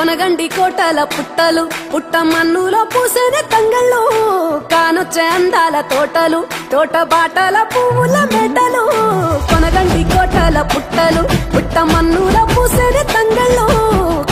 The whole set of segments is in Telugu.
కొనగండి కోటల పుట్టలు పుట్టమన్నులో పూసిన తంగళ్ళు కానొచ్చే అందాల తోటలు తోట బాటల పువ్వుల మెటలు కొనగండి కోటల పుట్టలు పుట్టమన్నులో పూసిన తంగళ్ళు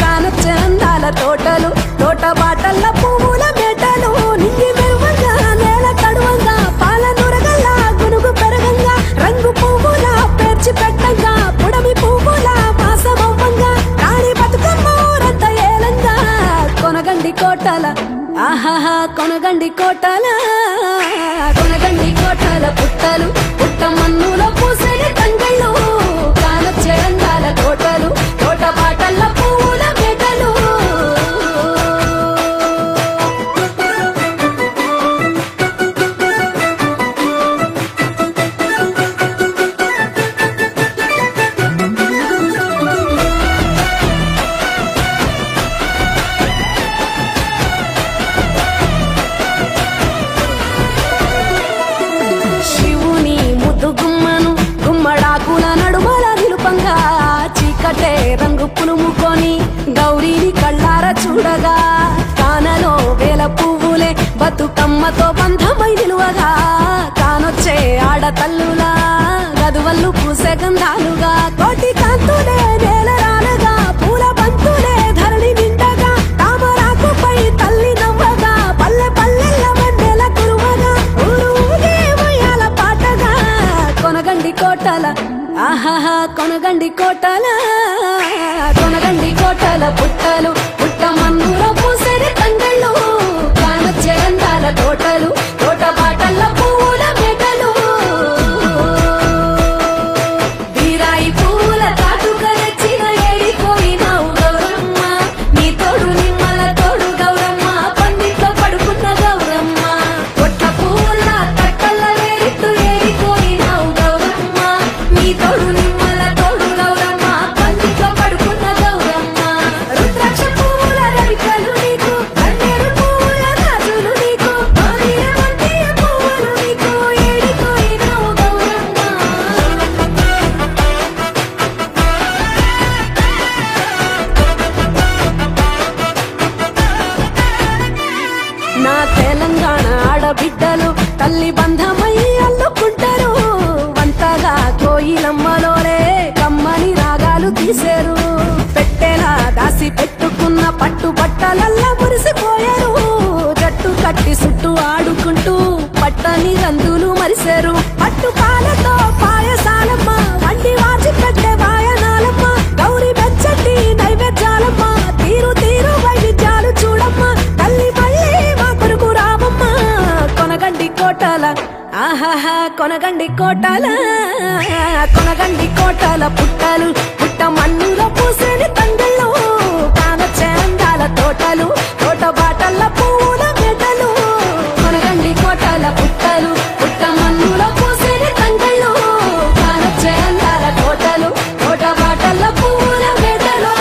కానొచ్చే అందాల తోటలు తోట బాటల పువ్వుల మెటలు నింగి మెరువంగా నేల తడువంగా పాల నురగల్ల గునుగు పెరగంగా రంగు పువ్వుల పేర్చి పెట్టంగా పుడమి పువ్వుల మాసమవ్వంగా రాణి బతుకమ్మ ఊరంతా ఏలంగా కొనగండి కోటల ఆహాహా కొనగండి కోటల కొనగండి కోటల పుట్టలు పుట్టమన్నులో పూసిన తంగళ్ళు కానొచ్చే అందాల తోటలు తోట బాటల పువ్వుల మెటలు రంగు పులుముకొని గౌరీని కళ్ళార చూడగా కానలో వేల పువ్వులే బతుకమ్మతో బంధమై నిలువగా కానొచ్చే ఆడతల్లులా గదువల్లు పూసే గంధాలుగా కోటి కాంతులే నేల రాలగా పూల బంతులే ధరణి నిండగా తామరాకుపై తల్లి నవ్వగా పల్లె పల్లెల్ల వన్నెల కురువగా ఊరుగే ఉయ్యాల పాటగా కొనగండి కోటల ఆహాహా కొనగండి కోటల కొనగండి కోటల పుట్టలు పుట్టమన్నులో పూసిన తంగళ్ళు కానొచ్చే అందాల తోటలు తోట బాటల పువ్వుల మెటలు బీరాయి పువ్వుల తాటుక తెచ్చిన ఏడిపోయినావు గౌరమ్మ నీ తోడు నిమ్మల తోడు గౌరమ్మ పందిట్లో పడుకున్న గౌరమ్మ కొట్ట పువ్వుల తట్టల్ల వేరిట్టు ఏడిపోయినావు గౌరమ్మ నీ తోడు నిమ్మల తోడు గౌరమ్మ పందిట్లో పడుకున్న గౌరమ్మ రుద్రాక్ష పువ్వుల రవికలు నీకు కన్నేరు పువ్వుల రాజులు నీకు మామిడి వంటియ పువ్వులు నీకు ఏడిపోయినావు గౌరమ్మ నా తెలంగాణ ఆడబిడ్డలు తల్లి బంధమై అల్లుకుంటారు వంతగా కోయిలమ్మలోనే కమ్మని రాగాలు తీశారు పెట్టేలా దాసి పెట్టుకున్న పట్టు బట్టలల్లా మురిసిపోయారు జట్టు కట్టి చుట్టూ ఆడుకుంటూ పట్టని రందులు మరిశారు పట్టు పాలతో పాయసాలమ్మ వండి వాచి పెట్టే వాయనాలమ్మ గౌరీ బెచ్చటి నైవేద్యాలమ్మ తీరు తీరు వైవిధ్యాలు చూడమ్మ తల్లి మళ్ళీ మా కొరకు రామమ్మ కొనగండి కోటల ఆహాహా కొనగండి కోటల కొనగండి కోటల పుట్టలు పుట్టమన్నులో పూసిన తంగళ్ళు కానొచ్చే అందాల తోటలు తోట బాటల పువ్వుల మెటలు కొనగండి కోటల పుట్టలు పుట్టమన్నులో పూసిన తంగళ్ళు కానొచ్చే అందాల తోటలు తోట బాటల పువ్వుల మెటలు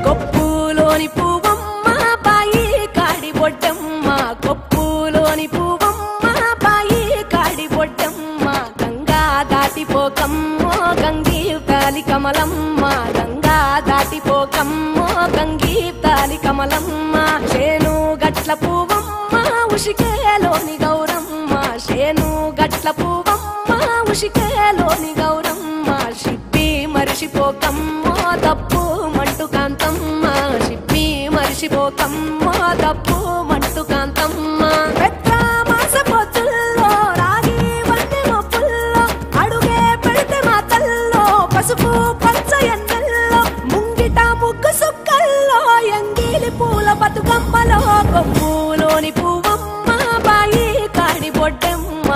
కొప్పులోని పువ్వమ్మ బాయి కాడి బొడ్డమ్మ కొప్పులోని పువ్వమ్మ బాయి కాడి బొడ్డమ్మ గంగా దాటిపోకమ్మో గంగీ తాలి కమలమ్మ గంగా దాటిపోకమ్మో గంగీ తాలి కమలమ్మ శేను గట్ల పువ్వమ్మ ఉషికేలోని గౌరమ్మ శేను గట్ల పువ్వమ్మ ఉషికేలోని గౌరమ్మ షిప్పి మరిషిపోకమ్మో తప్పు మంటు కాంతమ్మ షిప్పి మరిషిపోకమ్మో తప్పు మంటు కాంతమ్మ పెద్ద మాస పొత్తుల్లో రాగి వంటి మొప్పుల్లో అడుగే పెడితే మా తల్లో పసుపు పచ్చ ఎన్నెల్లో ముంగిట ముగ్గు సుక్కల్లో ఎంగిలి పూల బతుకమ్మలో కొప్పులోని పువ్వమ్మ బాయి కాడి బొడ్డమ్మ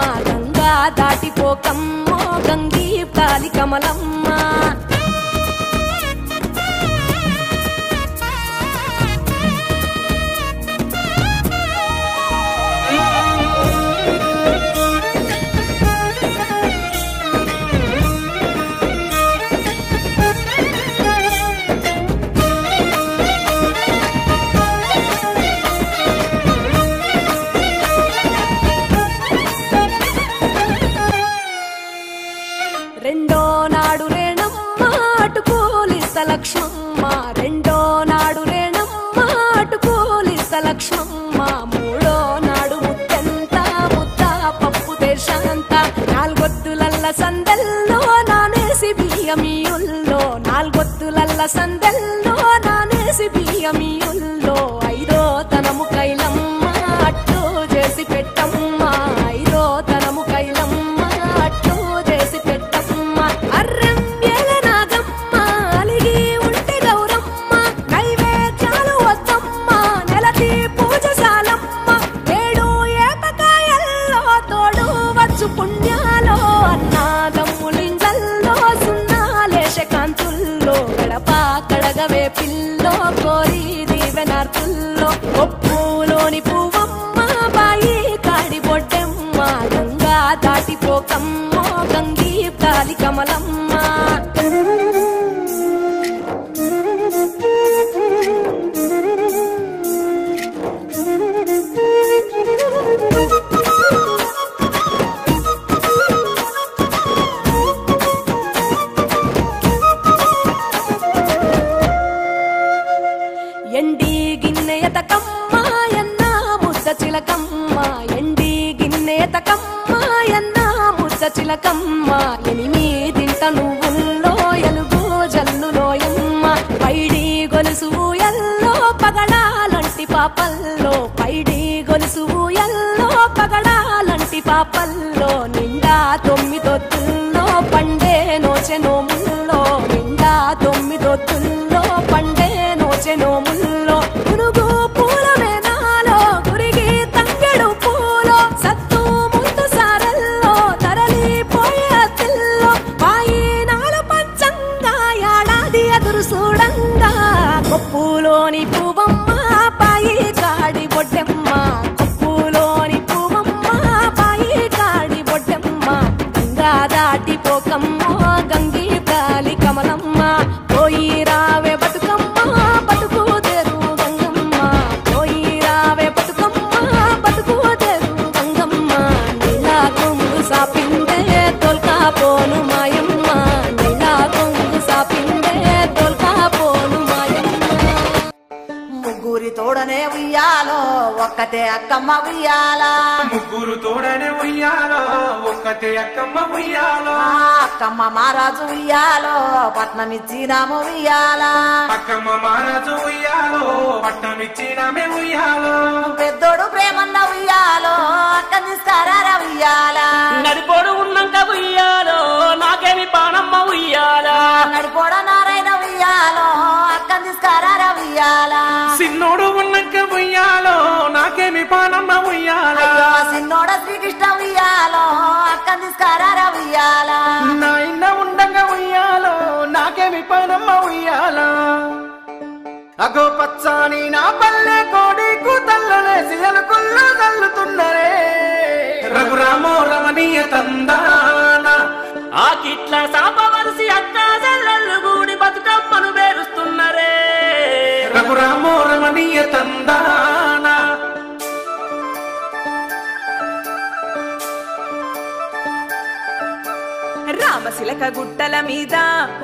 కమలమ్మ రెండో నాడు రేణమ్మ అటుకూలిస్త లక్ష్మమ్మ రెండో నాడు రేణమ్మ అటుకూలిస్త లక్ష్మమ్మ మూడో నాడు ముద్దెంత ముద్ద పప్పు దేశంత నాలుగొత్తులల్ల సందెల్లో నానేసి బియ్యమియుల్లో నాలుగొత్తులల్ల సందెల్లో నానేసి బియ్యమియుల్లో ఐదో తనము కైలమ్మ అట్టు చేసి పెట్టమ్మ ఐదో తనము కైలమ్మ అట్టు చేసి పెట్టమ్మ అర్రం నాగమ్మ అలిగి ఉంటే గౌరమ్మ నైవేద్యాలు వద్దమ్మ నెలతి పూజశాలమ్మ ఏడు ఏపకాయల్లో తోడు వచ్చు పుణ్యాలో అన్నాదమ్ములింగల్లో సున్నాలేశ కాంతుల్లో గడప కడగవే పిల్లో కోరి దీవెనార్తుల్లో ఒప్పులోని పువ్వమ్మ బాయి కాడి బొడ్డెమ్మ గంగా దాటిపోకమ్మ గంగీ కాలి కమలమ్మ ఎండి గిన్నెయతకమ్మ ఎన్న ముద్ద చిలకమ్మ ఎండి గిన్నెయతకమ్మ ఎన్న ముద్ద చిలకమ్మ ఎనిమిదింట నువ్వుల్లో ఎలుగు జల్లులోయమ్మ పైడి గొలుసు ఎల్లో పగడాలంటి పాపల్లో పైడి గొలుసు ఎల్లో పగడాలంటి పాపల్లో నిండా తొమ్మిదొత్తుల్లో పండే నోచె నోముల్లో నిండా తొమ్మిదొత్తుల్లో పండే నోచె నోముల్లో పునుగు పూల వేనాలో గురిగి తంగెడు పూలో సత్తు ముందు సారల్లో తరలిపోయే అతిల్లో పాయినాల పంచంగా ఏడాది ఎదురు చూడంగా కొప్పులోని పువ్వమ్మ పాయి కాడి బొడ్డెమ్మ కొప్పులోని పువ్వమ్మ పాయి కాడి బొడ్డెమ్మ గంగా దాటిపోకమ్మ గంగీ కాలి కమలమ్మ పోయి రావే బతుకమ్మ బతుకు తెరు గంగమ్మ పోయి రావే బతుకమ్మ బతుకు తెరు గంగమ్మ నీలా కొంగు సాపిందే తోల్కా పోను మాయమ్మ నీలా కొంగు సాపిందే తోల్కా పోను మాయమ్మ ముగ్గురి తోడనే ఉయ్యాలో ఒక్కతే అక్కమ్మ ఉయ్యాల ముగ్గురు తోడనే ఉయ్యాలో ఒక్కతే అక్కమ్మ ఉయ్యాలో అక్కమ్మ మహారాజు ఉయ్యాలో పట్నమిచ్చినాము ఉయ్యాల అక్కమ్మ మహారాజు ఉయ్యాలో పట్టమిచ్చినామే ఉయ్యాలో పెద్దోడు ప్రేమన్న ఉయ్యాలో అక్క తీసుకారా ఉయ్యాల నడిపోడు ఉన్నాక ఉయ్యాలో నాకేమి పానమ్మ ఉయ్యాలా నడిపోడ నారాయణ ఉయ్యాలో అక్క తీసుకారా ఉయ్యాల సిన్నోడు ఉన్నాక ఉయ్యాలో నాకేమి పానమ్మ ఉయ్యాలా సిన్నోడ శ్రీకృష్ణ ఉయ్యాలో అక్క తీసుకారా ఉయ్యాల నా ఇన్న ఉండగా ఉయ్యాలో నాకేమి పానమ్మ ఉయ్యాలా అగో పచ్చాని నా పల్లె కోడి కూతల్లనేసి ఎలుకుల్లో చల్లుతున్నరే రఘురామో రమణీయ తందాన ఆ కిట్ల సాపవలసి అక్క చెల్లెళ్ళు గూడి బతుకమ్మను పేరుస్తున్నరే రఘురామో రమణీయ తందాన రామశిలక గుట్టల మీద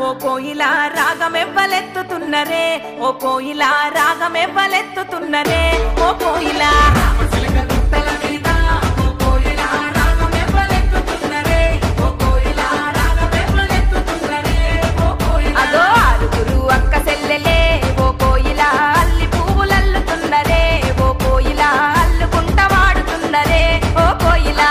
ఓ కోయిల రాగమెవ్వలెత్తుతున్నరే ఓ కోయిల రాగమెవ్వలెత్తుతున్నరే ఓ కోయిల రామశిలక గుట్టల మీద ఓ కోయిల రాగమెవ్వలెత్తుతున్నరే ఓ కోయిల రాగమెవ్వలెత్తుతున్నరే ఓ కోయిల అదో ఆరుగురు అక్క చెల్లెలే ఓ కోయిల అల్లి పువ్వులల్లుతున్నరే ఓ కోయిల అల్లుకుంట వాడుతున్నరే ఓ కోయిల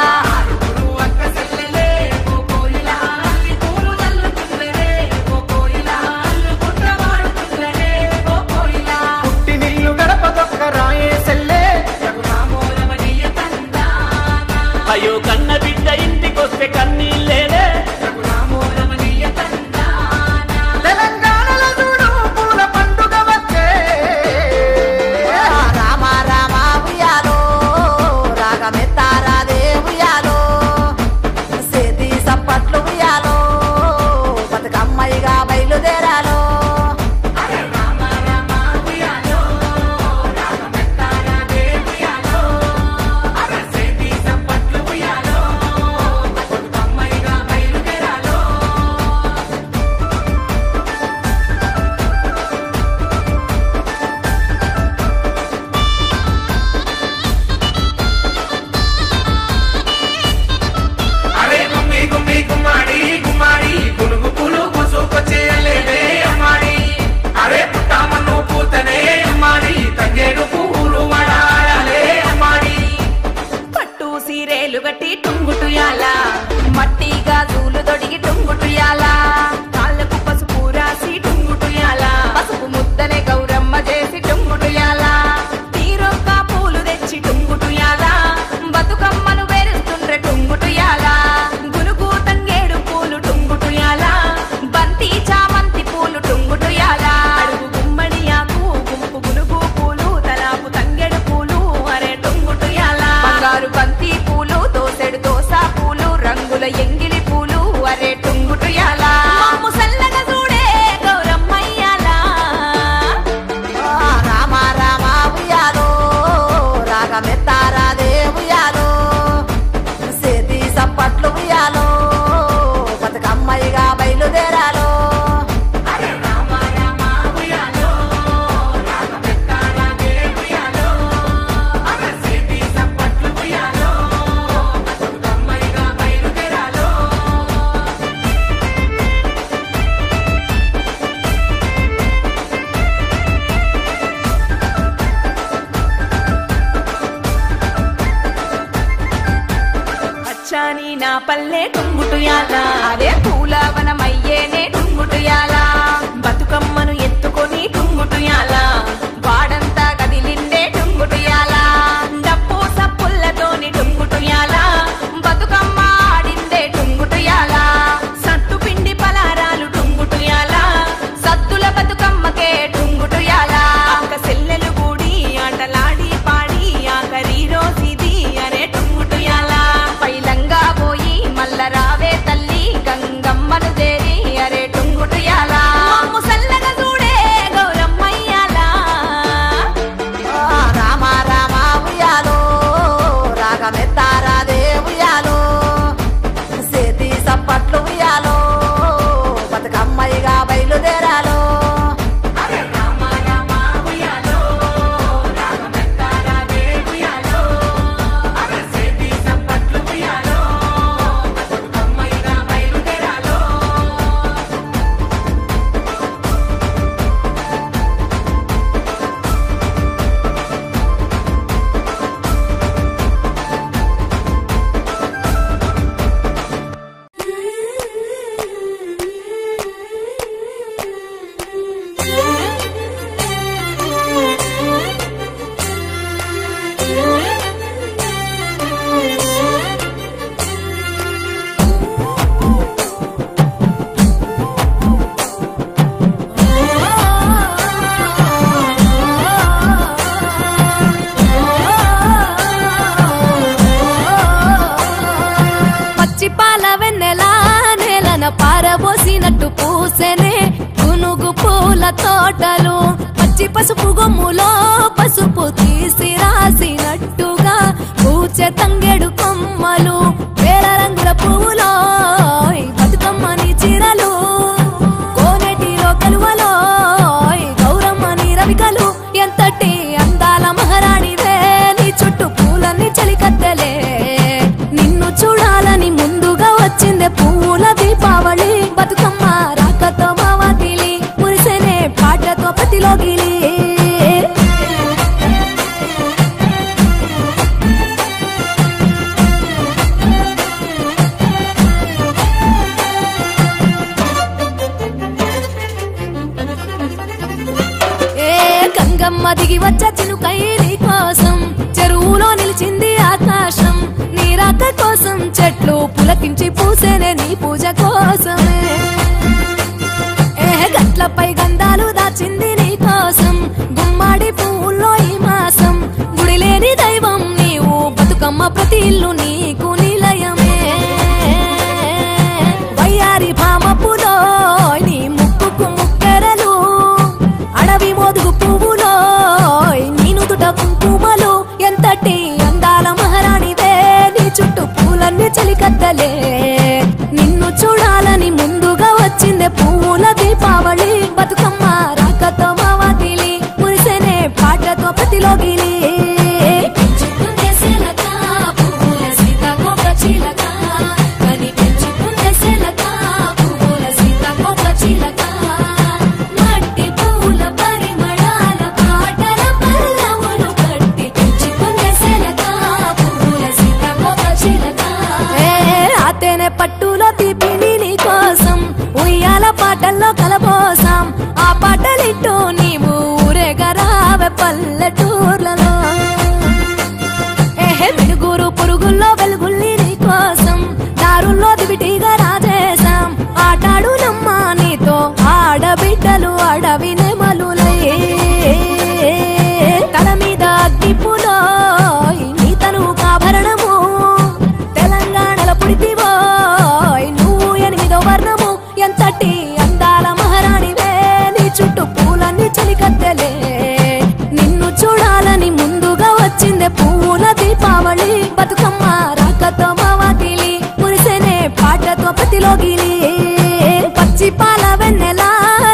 అయ్యో కన్న బిడ్డ ఇంటికొస్తే కన్నీళ్ళేనే రఘురామో రమణీయ పచ్చాని నా పల్లె టుంగుటుయాల అదే పూలవనమయ్యేనే టుంగుటుయాల బతుకమ్మను ఎత్తుకొని టుంగుటుయాల వాడంతా కదిలిండే టుంగుటుయాల డప్పు సప్పుల్లతోని టుంగుటుయాల బతుకమ్మ ఆడిందే టుంగుటుయాల సత్తు పిండి పలారాలు టుంగుటుయాల సత్తుల బతుకమ్మకే టుంగుటుయాల అక్క సెల్లెలు కూడి ఆటలాడి పాడి ఆఖరి రోజుది అరే టుంగుటుయాల పైలంగా పోయి మల్ల రావే తల్లి గంగమ్మను చేరి అరే టుంగుటుయాల ముసల్లగా చూడే గౌరమ్మయ్యాల రామ రామ ఉయ్యాలో రాగమెత్తారాదే ఉయ్యాలో సేతి సప్పట్లు ఉయ్యాలో బతుకమ్మయ్యగా బయలుదేరాలో పారబోసినట్టు పూసెనే గునుగు పూల తోటలు పచ్చి పసుపు గొమ్ములో పసుపు తీసి రాసినట్టుగా పూచె తంగెడు కొమ్మలు వేల రంగుల పువ్వులో బతుకమ్మని చీరలు కోనేటిలో కలువలో గౌరమ్మని రవికలు ఎంతటి అందాల మహారాణివే నీ చుట్టూ పూలన్నీ చలికత్తెలే నిన్ను చూడాలని ముందుగా వచ్చిందే పువ్వుల దీపావళి బతుకమ్మ రాకతో మావాకిలి మురిసెనే పాటతో పతిలోగిలి గంగమ్మ దిగి వచ్చ చినుకై నీ కోసం చెరువులో నిలిచింది ఆకాశం నీ రాక కోసం చెట్లు పులకించి పూసేనే నీ పూజ కోసమే గట్లపై గంధాలు దాచింది నీ కోసం గుమ్మాడి పువ్వుల్లో ఈ మాసం గుడిలేని దైవం నీవు బతుకమ్మ ప్రతి ఇల్లు నీకు నిలయమే వయ్యారి భామపులో నీ ముక్కుకు ముక్కెరలు అడవి మోదుగు పువ్వులో నీ నుదుట కుంకుమలు ఎంతటి అందాల మహారాణివే నీ చుట్టూ పూలన్నీ చలికత్తలే నిన్ను చూడాలని ముందుగా వచ్చిందే పువ్వుల దీపావళి బతుకమ్మ రాకతో మావాకిలి మురిసెనే పాటతో ప్రతిలోగిలి పట్టులో తీపిని నీ కోసం ఉయ్యాల పాటల్లో కలబోసాం ఆ పాటలిట్టు నీవు ఊరేగరావే పల్లెటూర్లలో మిడుగురు పురుగుల్లో వెలుగుల్ని నీ కోసం దారుల్లో దివిటిగా రాజేశాం ఆటాడు నమ్మ నీతో ఆడబిడ్డలు అడవి నెమలులై తల మీద అగ్గిపులో నీ తను కాభరణము తెలంగాణలో పుడితివో నువ్వు 8వ వర్ణము ఎంతటి అందాల మహారాణివే నీ చుట్టూ పూలన్నీ చలికత్తెలే నిన్ను చూడాలని ముందుగా వచ్చిందే పువ్వుల దీపావళి బతుకమ్మ రాకతో మావాకిలి మురిసెనే పాటతో ప్రతిలోగిలి పచ్చి పాల వెన్నెలా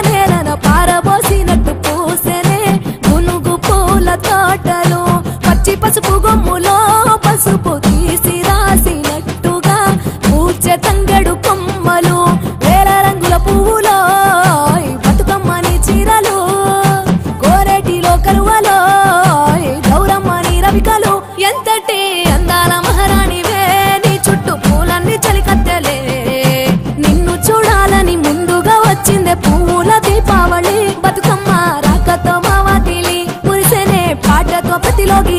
నేలన పారబోసినట్టు పూసెనే గునుగు పూల తోటలు పచ్చి పసుపు గొమ్ములో పసుపు తీసి రాసినట్టుగా పూచె తంగెడు కొమ్మలు వేల రంగుల పువ్వులో బతుకమ్మని చీరలు కోరేటిలో కలువలో గౌరమ్మని రవికలు ఎంతటి అందాల మహారాణివే నీ చుట్టూ మురిసే పువ్వుల దీపావళి బతుకమ్మ రాకతో మా వాకిలి మురిసేనే పాటతో ప్రతిలోగి